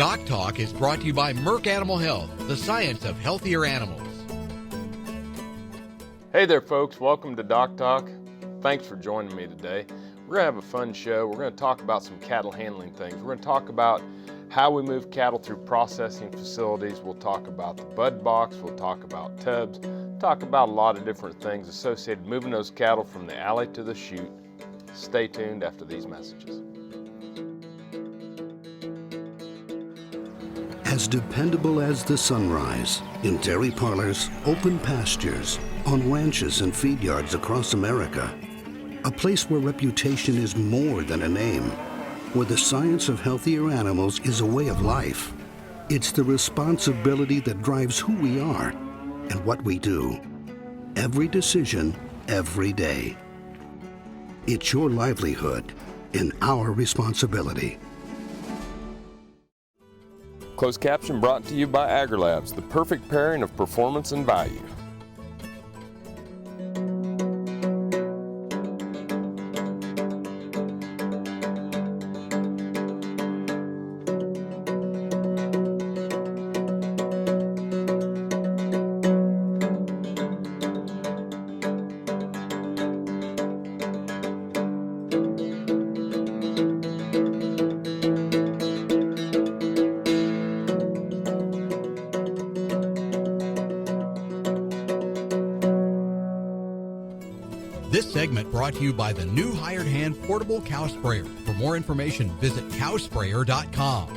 DocTalk is brought to you by Merck Animal Health, the science of healthier animals. Hey there folks, welcome to DocTalk. Thanks for joining me today. We're going to have a fun show. We're going to talk about some cattle handling things. We're going to talk about how we move cattle through processing facilities. We'll talk about the bud box. We'll talk about tubs. Talk about a lot of different things associated with moving those cattle from the alley to the chute. Stay tuned after these messages. As dependable as the sunrise, in dairy parlors, open pastures, on ranches and feed yards across America, a place where reputation is more than a name, where the science of healthier animals is a way of life. It's the responsibility that drives who we are and what we do. Every decision, every day. It's your livelihood and our responsibility. Closed caption brought to you by AgriLabs, the perfect pairing of performance and value. This segment brought to you by the new Hired Hand Portable Cow Sprayer. For more information, visit cowsprayer.com.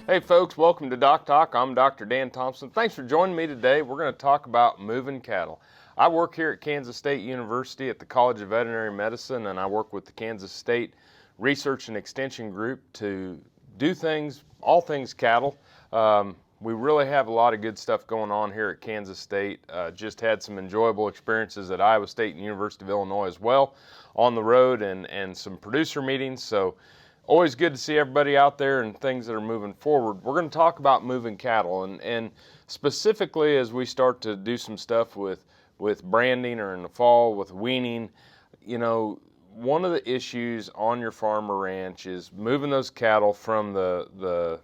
Hey folks, welcome to DocTalk. I'm Dr. Dan Thompson. Thanks for joining me today. We're going to talk about moving cattle. I work here at Kansas State University at the College of Veterinary Medicine, and I work with the Kansas State Research and Extension Group to do things, all things cattle. We really have a lot of good stuff going on here at Kansas State. Just had some enjoyable experiences at Iowa State and University of Illinois as well on the road, and some producer meetings. So always good to see everybody out there and things that are moving forward. We're going to talk about moving cattle, and specifically as we start to do some stuff with branding, or in the fall with weaning. You know, one of the issues on your farm or ranch is moving those cattle from the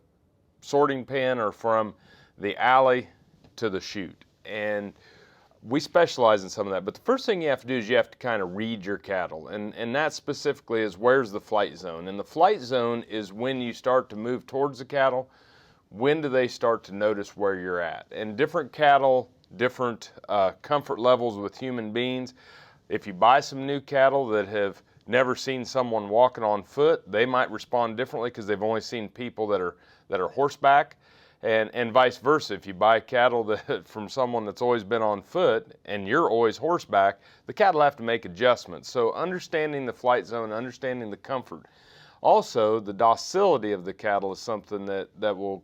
sorting pen or from the alley to the chute. And we specialize in some of that, but the first thing you have to do is you have to kind of read your cattle, and that specifically is where's the flight zone. And the flight zone is when you start to move towards the cattle. When do they start to notice where you're at? And different cattle, different comfort levels with human beings. If you buy some new cattle that have never seen someone walking on foot, they might respond differently because they've only seen people that are horseback, and vice versa. If you buy cattle that from someone that's always been on foot and you're always horseback, the cattle have to make adjustments. So understanding the flight zone, understanding the comfort. Also, the docility of the cattle is something that will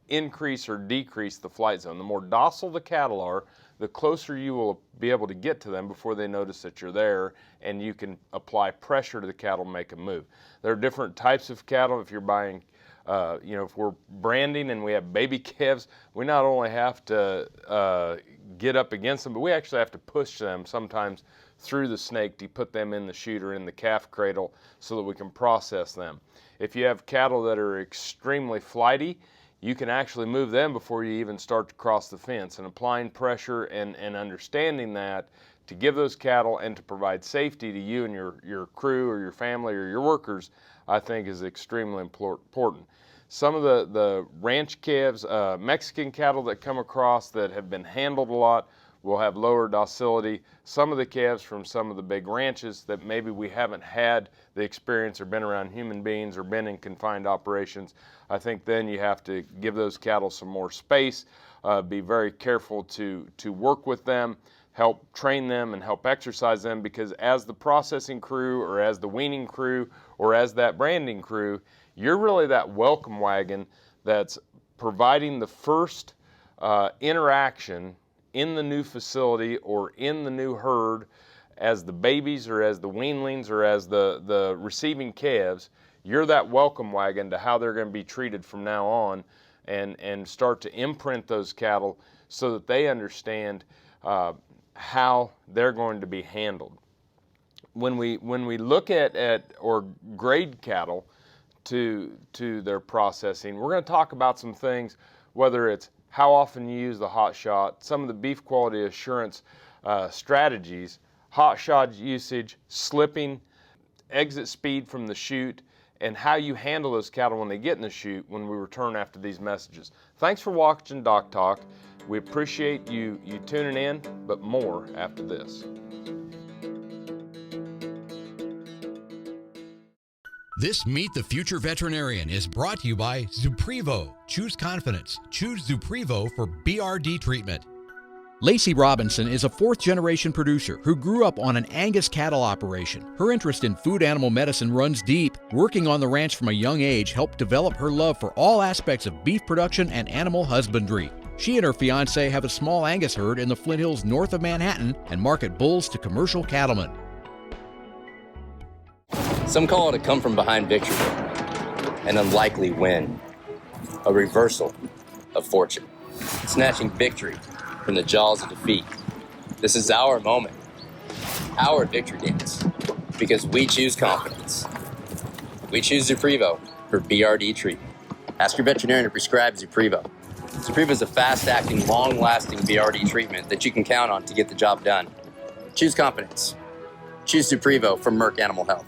increase or decrease the flight zone. The more docile the cattle are, the closer you will be able to get to them before they notice that you're there, and you can apply pressure to the cattle, make them move. There are different types of cattle. If you're buying if we're branding and we have baby calves, we not only have to get up against them, but we actually have to push them sometimes through the snake to put them in the chute or in the calf cradle so that we can process them. If you have cattle that are extremely flighty, you can actually move them before you even start to cross the fence. And applying pressure and understanding that to give those cattle and to provide safety to you and your crew or your family or your workers, I think is extremely important. Some of the ranch calves, Mexican cattle that come across that have been handled a lot will have lower docility. Some of the calves from some of the big ranches that maybe we haven't had the experience or been around human beings or been in confined operations, I think then you have to give those cattle some more space, be very careful to work with them, help train them and help exercise them, because as the processing crew or as the weaning crew or as that branding crew, you're really that welcome wagon that's providing the first interaction in the new facility or in the new herd as the babies or as the weanlings or as the receiving calves. You're that welcome wagon to how they're going to be treated from now on, and start to imprint those cattle so that they understand how they're going to be handled. When we look at or grade cattle to their processing. We're going to talk about some things, whether it's how often you use the hot shot, some of the beef quality assurance strategies, hot shot usage, slipping, exit speed from the chute, and how you handle those cattle when they get in the chute when we return after these messages. Thanks for watching Doc Talk. We appreciate you tuning in, but more after this. This Meet the Future Veterinarian is brought to you by Zuprevo. Choose confidence. Choose Zuprevo for BRD treatment. Lacey Robinson is a fourth-generation producer who grew up on an Angus cattle operation. Her interest in food animal medicine runs deep. Working on the ranch from a young age helped develop her love for all aspects of beef production and animal husbandry. She and her fiancé have a small Angus herd in the Flint Hills north of Manhattan and market bulls to commercial cattlemen. Some call it a come-from-behind victory, an unlikely win, a reversal of fortune, snatching victory from the jaws of defeat. This is our moment, our victory dance, because we choose confidence. We choose Zuprevo for BRD treatment. Ask your veterinarian to prescribe Zuprevo. Zuprevo is a fast-acting, long-lasting BRD treatment that you can count on to get the job done. Choose confidence. Choose Zuprevo from Merck Animal Health.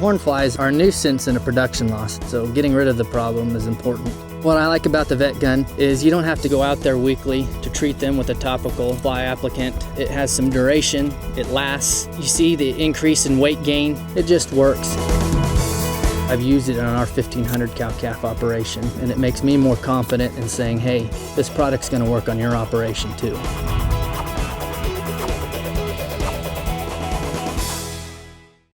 Horn flies are a nuisance and a production loss, so getting rid of the problem is important. What I like about the vet gun is you don't have to go out there weekly to treat them with a topical fly applicant. It has some duration, it lasts. You see the increase in weight gain, it just works. I've used it on our 1,500 cow-calf operation, and it makes me more confident in saying, hey, this product's gonna work on your operation too.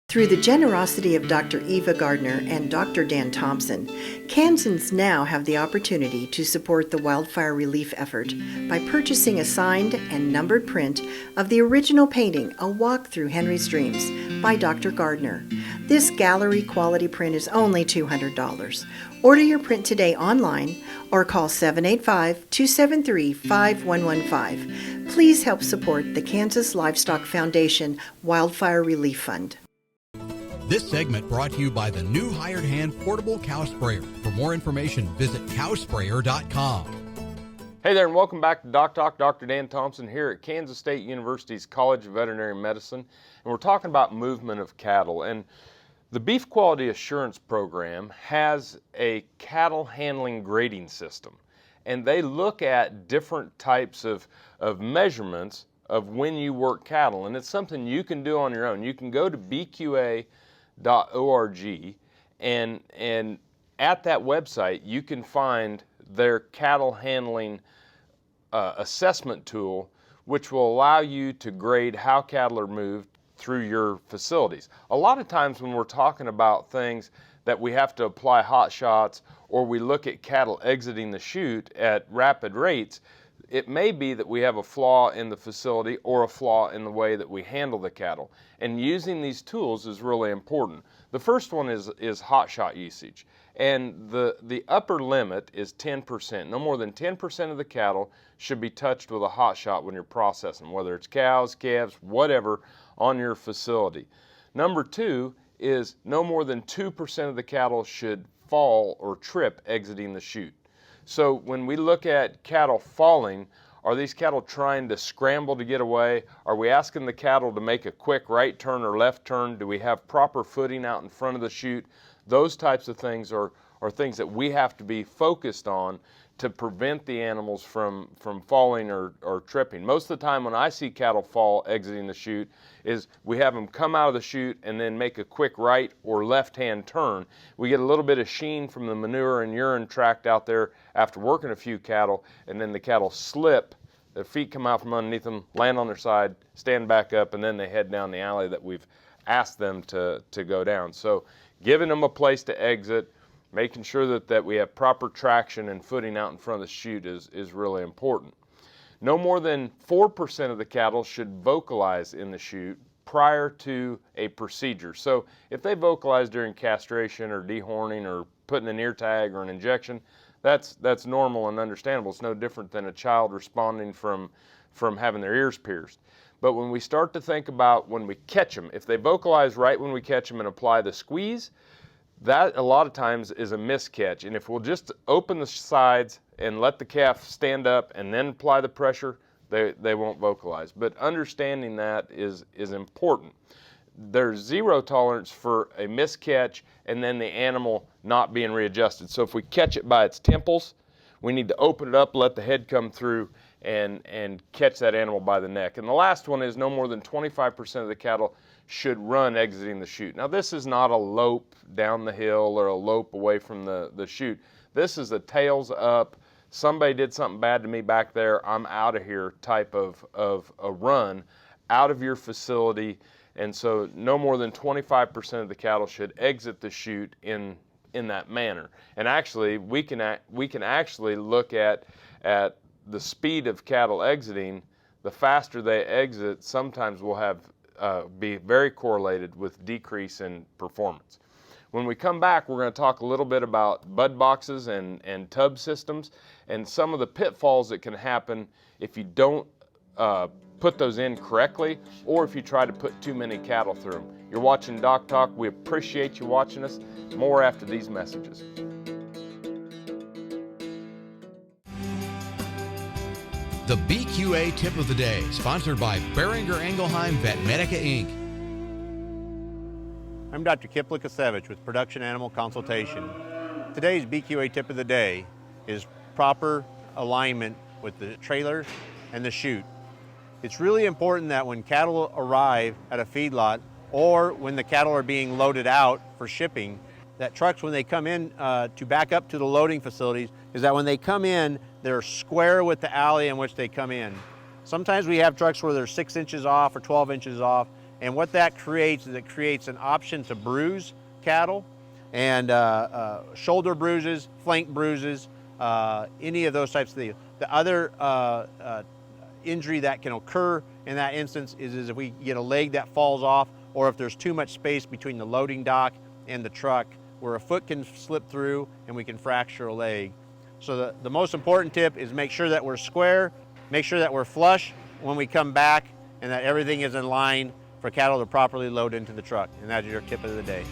Through the generosity of Dr. Eva Gardner and Dr. Dan Thompson, Kansans now have the opportunity to support the wildfire relief effort by purchasing a signed and numbered print of the original painting, A Walk Through Henry's Dreams, by Dr. Gardner. This gallery quality print is only $200. Order your print today online or call 785-273-5115. Please help support the Kansas Livestock Foundation Wildfire Relief Fund. This segment brought to you by the new Hired Hand Portable Cow Sprayer. For more information, visit cowsprayer.com. Hey there, and welcome back to Doc Talk. Dr. Dan Thompson here at Kansas State University's College of Veterinary Medicine, and we're talking about movement of cattle. And the Beef Quality Assurance Program has a cattle handling grading system, and they look at different types of measurements of when you work cattle, and it's something you can do on your own. You can go to bqa.org, and at that website you can find their cattle handling assessment tool, which will allow you to grade how cattle are moved through your facilities. A lot of times when we're talking about things that we have to apply hot shots, or we look at cattle exiting the chute at rapid rates, it may be that we have a flaw in the facility or a flaw in the way that we handle the cattle. And using these tools is really important. The first one is hot shot usage. And the upper limit is 10%. No more than 10% of the cattle should be touched with a hot shot when you're processing, whether it's cows, calves, whatever, on your facility. Number two is no more than 2% of the cattle should fall or trip exiting the chute. So when we look at cattle falling, are these cattle trying to scramble to get away? Are we asking the cattle to make a quick right turn or left turn? Do we have proper footing out in front of the chute? Those types of things are things that we have to be focused on to prevent the animals from falling or tripping. Most of the time when I see cattle fall exiting the chute is we have them come out of the chute and then make a quick right or left-hand turn. We get a little bit of sheen from the manure and urine tract out there after working a few cattle, and then the cattle slip, their feet come out from underneath them, land on their side, stand back up, and then they head down the alley that we've asked them to go down. So giving them a place to exit, making sure that we have proper traction and footing out in front of the chute is really important. No more than 4% of the cattle should vocalize in the chute prior to a procedure. So if they vocalize during castration or dehorning or putting an ear tag or an injection, that's normal and understandable. It's no different than a child responding from having their ears pierced. But when we start to think about when we catch them, if they vocalize right when we catch them and apply the squeeze, That a lot of times is a miscatch, and if we'll just open the sides and let the calf stand up and then apply the pressure, they won't vocalize. But understanding that is important. There's zero tolerance for a miscatch and then the animal not being readjusted. So if we catch it by its temples, we need to open it up, let the head come through, and catch that animal by the neck. And the last one is no more than 25% of the cattle should run exiting the chute. Now this is not a lope down the hill or a lope away from the chute. This is a tails up, somebody did something bad to me back there, I'm out of here type of a run out of your facility. And so no more than 25% of the cattle should exit the chute in that manner. And actually, we can actually look at the speed of cattle exiting. The faster they exit, sometimes will have be very correlated with decrease in performance. When we come back, we're going to talk a little bit about bud boxes and tub systems and some of the pitfalls that can happen if you don't put those in correctly, or if you try to put too many cattle through them. You're watching Doc Talk. We appreciate you watching us. More after these messages. The BQA Tip of the Day, sponsored by Beringer Engelheim Vetmedica Inc. I'm Dr. Kip Lukasevich with Production Animal Consultation. Today's BQA Tip of the Day is proper alignment with the trailer and the chute. It's really important that when cattle arrive at a feedlot or when the cattle are being loaded out for shipping, that trucks, when they come in to back up to the loading facilities, is that when they come in, they're square with the alley in which they come in. Sometimes we have trucks where they're 6 inches off or 12 inches off, and what that creates is it creates an option to bruise cattle, and shoulder bruises, flank bruises, any of those types of things. The other injury that can occur in that instance is if we get a leg that falls off, or if there's too much space between the loading dock and the truck, where a foot can slip through and we can fracture a leg. So the most important tip is make sure that we're square, make sure that we're flush when we come back, and that everything is in line for cattle to properly load into the truck. And that is your tip of the day.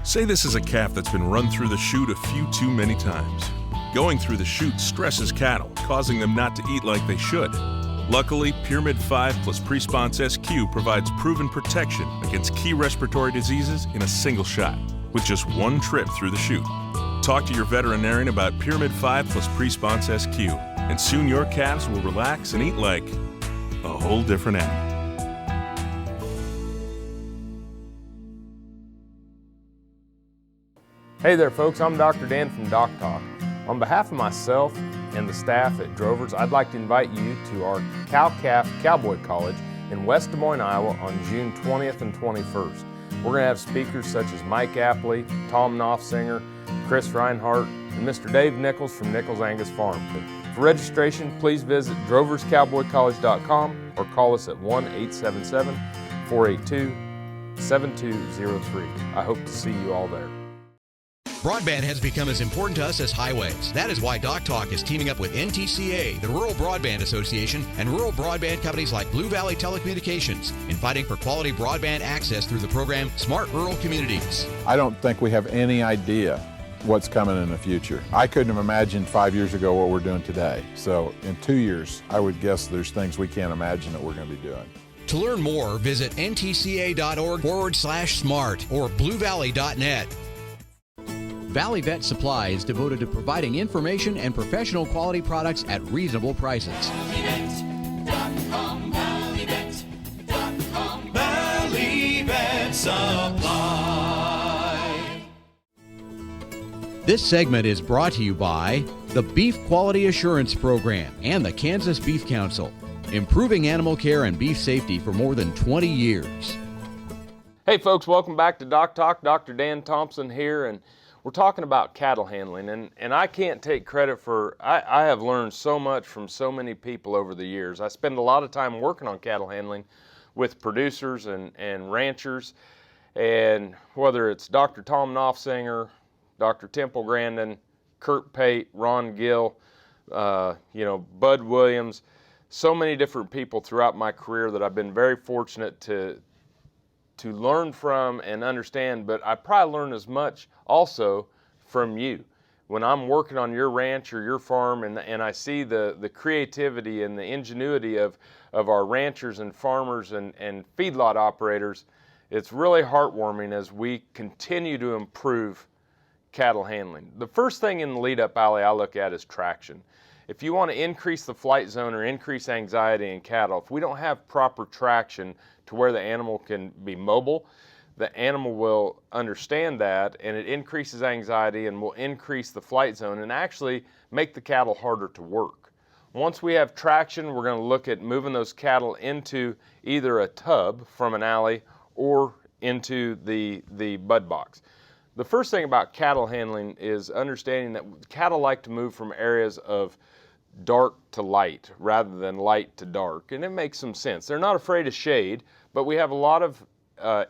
Say this is a calf that's been run through the chute a few too many times. Going through the chute stresses cattle, causing them not to eat like they should. Luckily, Pyramid 5 plus Presponse SQ provides proven protection against key respiratory diseases in a single shot, with just one trip through the chute. Talk to your veterinarian about Pyramid 5 plus Presponse SQ, and soon your calves will relax and eat like a whole different animal. Hey there folks, I'm Dr. Dan from DocTalk. On behalf of myself and the staff at Drovers, I'd like to invite you to our Cow-Calf Cowboy College in West Des Moines, Iowa on June 20th and 21st. We're going to have speakers such as Mike Apley, Tom Knopfsinger, Chris Reinhardt, and Mr. Dave Nichols from Nichols Angus Farm. For registration, please visit droverscowboycollege.com or call us at 1-877-482-7203. I hope to see you all there. Broadband has become as important to us as highways. That is why DocTalk is teaming up with NTCA, the Rural Broadband Association, and rural broadband companies like Blue Valley Telecommunications in fighting for quality broadband access through the program Smart Rural Communities. I don't think we have any idea what's coming in the future. I couldn't have imagined 5 years ago what we're doing today. So in 2 years, I would guess there's things we can't imagine that we're going to be doing. To learn more, visit ntca.org/smart or bluevalley.net. Valley Vet Supply is devoted to providing information and professional quality products at reasonable prices. ValleyVet.com, ValleyVet.com, Valley Vet Supply. This segment is brought to you by the Beef Quality Assurance Program and the Kansas Beef Council, improving animal care and beef safety for more than 20 years. Hey folks, welcome back to Doc Talk. Dr. Dan Thompson here, and we're talking about cattle handling, and I can't take credit for, I have learned so much from so many people over the years. I spend a lot of time working on cattle handling with producers and ranchers, and whether it's Dr. Tom Knopfsinger, Dr. Temple Grandin, Kurt Pate, Ron Gill, Bud Williams, so many different people throughout my career that I've been very fortunate to to learn from and understand, but I probably learn as much also from you. When I'm working on your ranch or your farm and I see the creativity and the ingenuity of our ranchers and farmers and feedlot operators, it's really heartwarming as we continue to improve cattle handling. The first thing in the lead-up alley I look at is traction. If you want to increase the flight zone or increase anxiety in cattle, if we don't have proper traction to where the animal can be mobile, the animal will understand that, and it increases anxiety and will increase the flight zone and actually make the cattle harder to work. Once we have traction, we're going to look at moving those cattle into either a tub from an alley or into the bud box. The first thing about cattle handling is understanding that cattle like to move from areas of dark to light rather than light to dark, and it makes some sense. They're not afraid of shade, but we have a lot of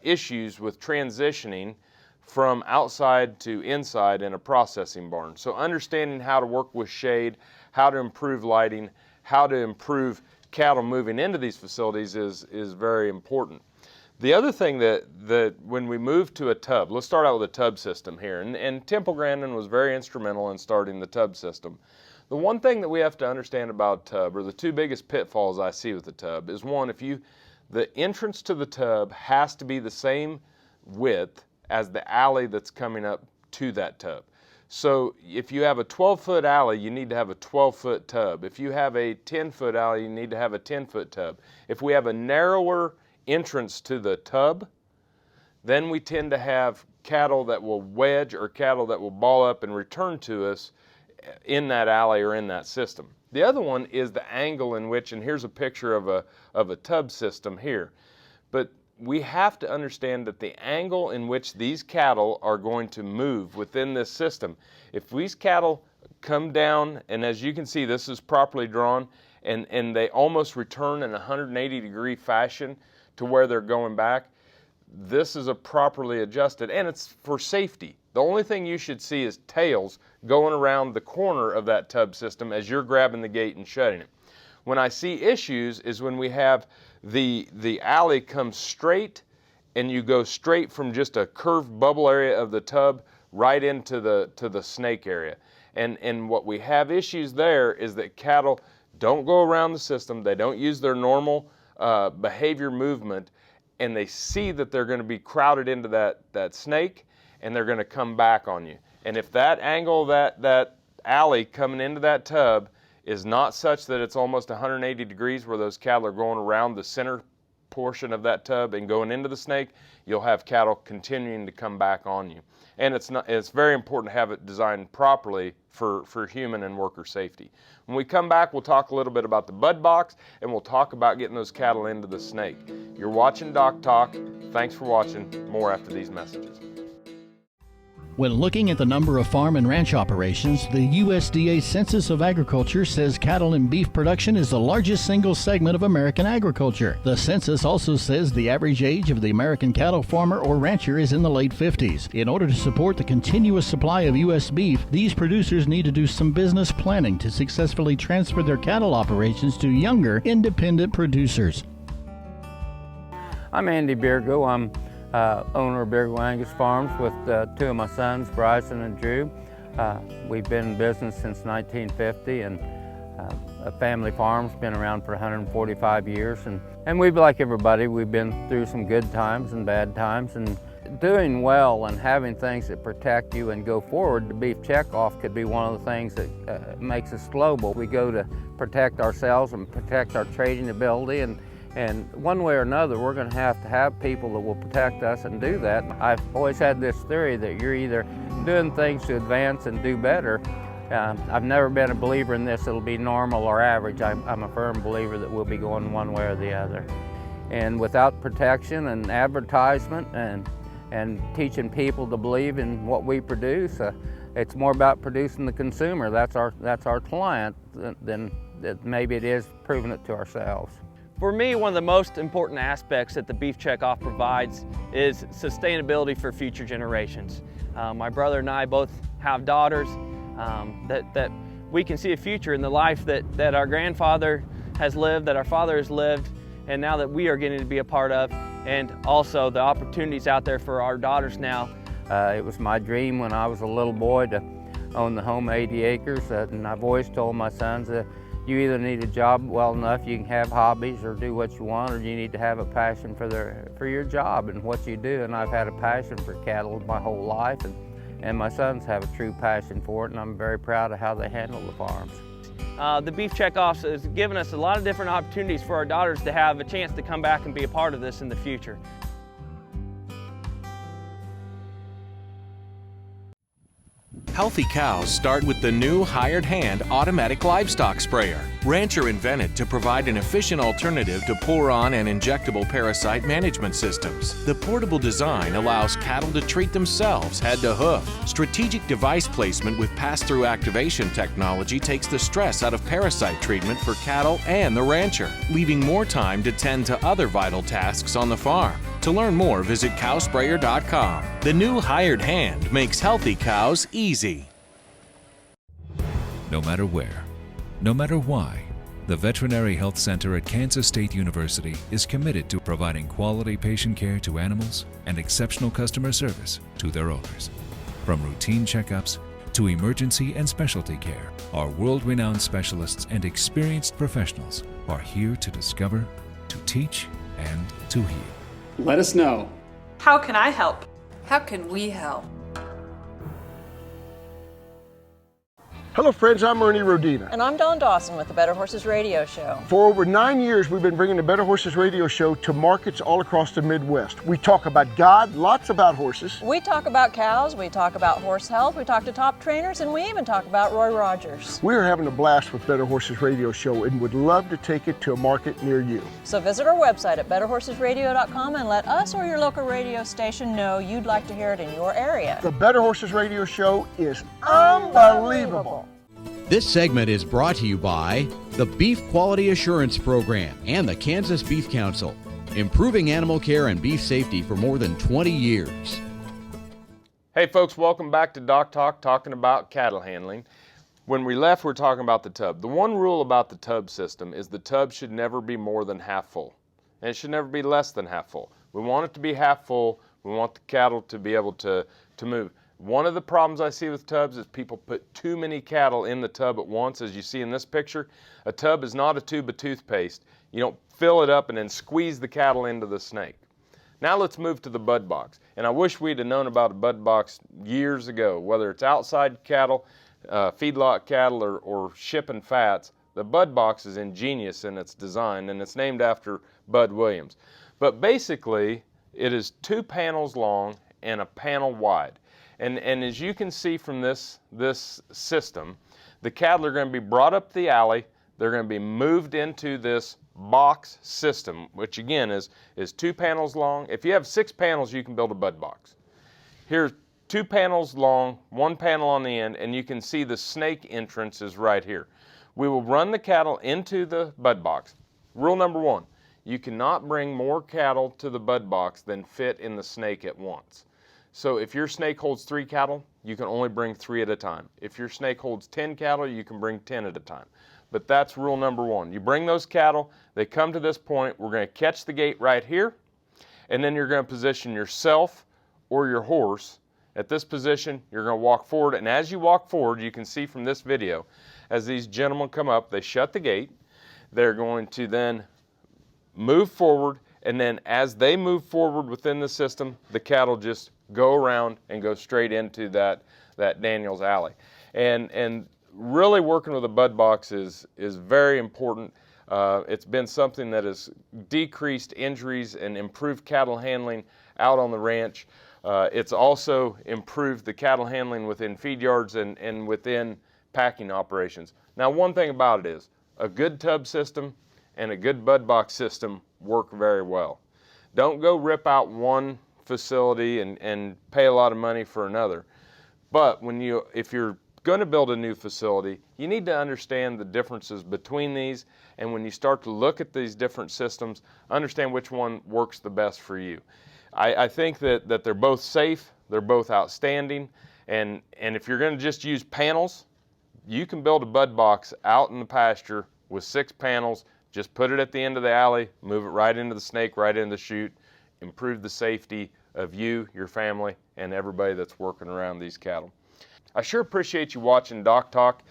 issues with transitioning from outside to inside in a processing barn. So understanding how to work with shade, how to improve lighting, how to improve cattle moving into these facilities is very important. The other thing that when we move to a tub, let's start out with a tub system here, and Temple Grandin was very instrumental in starting the tub system. The one thing that we have to understand about tub, or the two biggest pitfalls I see with the tub, is one, the entrance to the tub has to be the same width as the alley that's coming up to that tub. So if you have a 12-foot alley, you need to have a 12-foot tub. If you have a 10-foot alley, you need to have a 10-foot tub. If we have a narrower entrance to the tub, then we tend to have cattle that will wedge or cattle that will ball up and return to us in that alley or in that system. The other one is the angle in which, and here's a picture of a tub system here, but we have to understand that the angle in which these cattle are going to move within this system, if these cattle come down, and as you can see this is properly drawn, and they almost return in a 180-degree fashion to where they're going back, this is a properly adjusted, and it's for safety. The only thing you should see is tails going around the corner of that tub system as you're grabbing the gate and shutting it. When I see issues is when we have the alley come straight and you go straight from just a curved bubble area of the tub right into the snake area. And what we have issues there is that cattle don't go around the system, they don't use their normal behavior movement, and they see that they're going to be crowded into that snake, and they're going to come back on you. And if that angle, that alley coming into that tub is not such that it's almost 180 degrees where those cattle are going around the center portion of that tub and going into the snake, you'll have cattle continuing to come back on you. And it's very important to have it designed properly for human and worker safety. When we come back, we'll talk a little bit about the bud box, and we'll talk about getting those cattle into the snake. You're watching Doc Talk. Thanks for watching. More after these messages. When looking at the number of farm and ranch operations, the USDA Census of Agriculture says cattle and beef production is the largest single segment of American agriculture. The census also says the average age of the American cattle farmer or rancher is in the late 50s. In order to support the continuous supply of U.S. beef, these producers need to do some business planning to successfully transfer their cattle operations to younger, independent producers. I'm Andy Biergo. I'm owner of Biergo Angus Farms with two of my sons, Bryson and Drew. We've been in business since 1950, and a family farm's been around for 145 years. And we've, like everybody, we've been through some good times and bad times, and doing well and having things that protect you and go forward. The beef checkoff could be one of the things that makes us global. We go to protect ourselves and protect our trading ability, and one way or another, we're going to have people that will protect us and do that. I've always had this theory that you're either doing things to advance and do better. I've never been a believer in this, it'll be normal or average. I'm a firm believer that we'll be going one way or the other. And without protection and advertisement and teaching people to believe in what we produce, it's more about producing the consumer. That's our client than maybe it is proving it to ourselves. For me, one of the most important aspects that the beef checkoff provides is sustainability for future generations. My brother and I both have daughters, that we can see a future in the life that our grandfather has lived, that our father has lived, and now that we are getting to be a part of. and also the opportunities out there for our daughters now. It was my dream when I was a little boy to own the home 80 acres, and I've always told my sons that you either need a job well enough you can have hobbies or do what you want, or you need to have a passion for your job and what you do. And I've had a passion for cattle my whole life, and my sons have a true passion for it, and I'm very proud of how they handle the farms. The Beef Checkoffs has given us a lot of different opportunities for our daughters to have a chance to come back and be a part of this in the future. Healthy cows start with the new hired hand automatic livestock sprayer. Rancher invented to provide an efficient alternative to pour-on and injectable parasite management systems. The portable design allows cattle to treat themselves head to hoof. Strategic device placement with pass-through activation technology takes the stress out of parasite treatment for cattle and the rancher, leaving more time to tend to other vital tasks on the farm. To learn more, visit cowsprayer.com. The new hired hand makes healthy cows easy. No matter where, no matter why, the Veterinary Health Center at Kansas State University is committed to providing quality patient care to animals and exceptional customer service to their owners. From routine checkups to emergency and specialty care, our world-renowned specialists and experienced professionals are here to discover, to teach, and to heal. Let us know. How can I help? How can we help? Hello friends, I'm Ernie Rodina. And I'm Dawn Dawson with the Better Horses Radio Show. For over 9 years, we've been bringing the Better Horses Radio Show to markets all across the Midwest. We talk about God, lots about horses. We talk about cows, we talk about horse health, we talk to top trainers, and we even talk about Roy Rogers. We are having a blast with Better Horses Radio Show and would love to take it to a market near you. So visit our website at betterhorsesradio.com and let us or your local radio station know you'd like to hear it in your area. The Better Horses Radio Show is unbelievable. This segment is brought to you by the Beef Quality Assurance Program and the Kansas Beef Council, improving animal care and beef safety for more than 20 years. Hey folks, welcome back to Doc Talk, talking about cattle handling. When we left, we were talking about the tub. The one rule about the tub system is the tub should never be more than half full, and it should never be less than half full. We want it to be half full. We want the cattle to be able to move. One of the problems I see with tubs is people put too many cattle in the tub at once. As you see in this picture, a tub is not a tube of toothpaste. You don't fill it up and then squeeze the cattle into the snake. Now let's move to the bud box. And I wish we'd have known about a bud box years ago, whether it's outside cattle, feedlot cattle, or shipping fats. The bud box is ingenious in its design, and it's named after Bud Williams. But basically, it is 2 panels long and a panel wide. And as you can see from this system, the cattle are going to be brought up the alley. They're going to be moved into this box system, which again is 2 panels long. If you have 6 panels, you can build a bud box. Here's 2 panels long, 1 panel on the end, and you can see the snake entrance is right here. We will run the cattle into the bud box. Rule number 1, you cannot bring more cattle to the bud box than fit in the snake at once. So if your snake holds 3 cattle, you can only bring 3 at a time. If your snake holds 10 cattle, you can bring 10 at a time. But that's rule number 1. You bring those cattle, they come to this point, we're going to catch the gate right here, and then you're going to position yourself or your horse. At this position, you're going to walk forward, and as you walk forward, you can see from this video, as these gentlemen come up, they shut the gate. They're going to then move forward, and then as they move forward within the system, the cattle just go around and go straight into that Daniel's alley. And really working with a bud box is very important. It's been something that has decreased injuries and improved cattle handling out on the ranch. It's also improved the cattle handling within feed yards and within packing operations. Now, one thing about it is a good tub system and a good bud box system work very well. Don't go rip out one facility and pay a lot of money for another. But if you're going to build a new facility, you need to understand the differences between these, and when you start to look at these different systems, understand which one works the best for you. I think that they're both safe, they're both outstanding, and if you're going to just use panels, you can build a bud box out in the pasture with 6 panels, just put it at the end of the alley, move it right into the snake, right into the chute. improve the safety of you, your family, and everybody that's working around these cattle. I sure appreciate you watching Doc Talk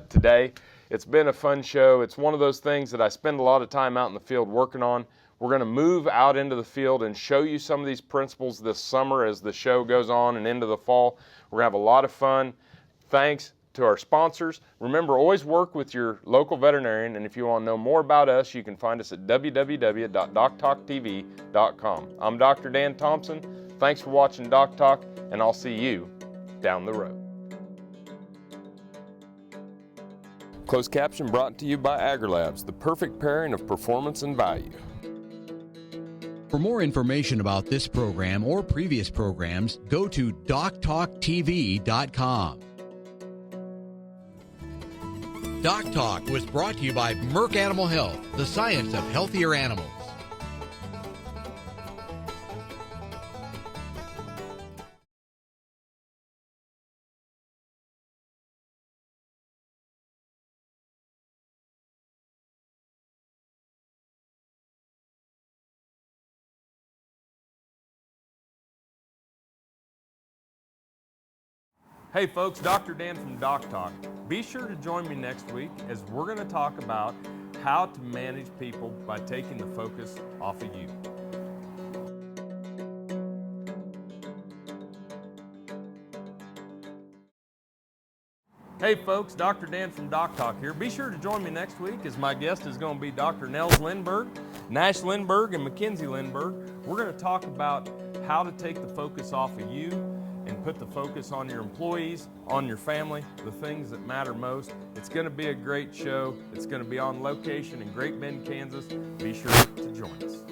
today. It's been a fun show. It's one of those things that I spend a lot of time out in the field working on. We're going to move out into the field and show you some of these principles this summer as the show goes on and into the fall. We're going to have a lot of fun. Thanks to our sponsors. Remember, always work with your local veterinarian, and if you want to know more about us, you can find us at www.doctalktv.com. I'm Dr. Dan Thompson. Thanks for watching Doc Talk, and I'll see you down the road. Closed caption brought to you by AgriLabs, the perfect pairing of performance and value. For more information about this program or previous programs, go to DocTalkTV.com. Doc Talk was brought to you by Merck Animal Health, the science of healthier animals. Hey folks, Dr. Dan from Doc Talk. Be sure to join me next week as we're going to talk about how to manage people by taking the focus off of you. Hey folks, Dr. Dan from Doc Talk here. Be sure to join me next week as my guest is going to be Dr. Nels Lindberg, Nash Lindberg, and Mackenzie Lindberg. We're going to talk about how to take the focus off of you and put the focus on your employees, on your family, the things that matter most. It's going to be a great show. It's going to be on location in Great Bend, Kansas. Be sure to join us.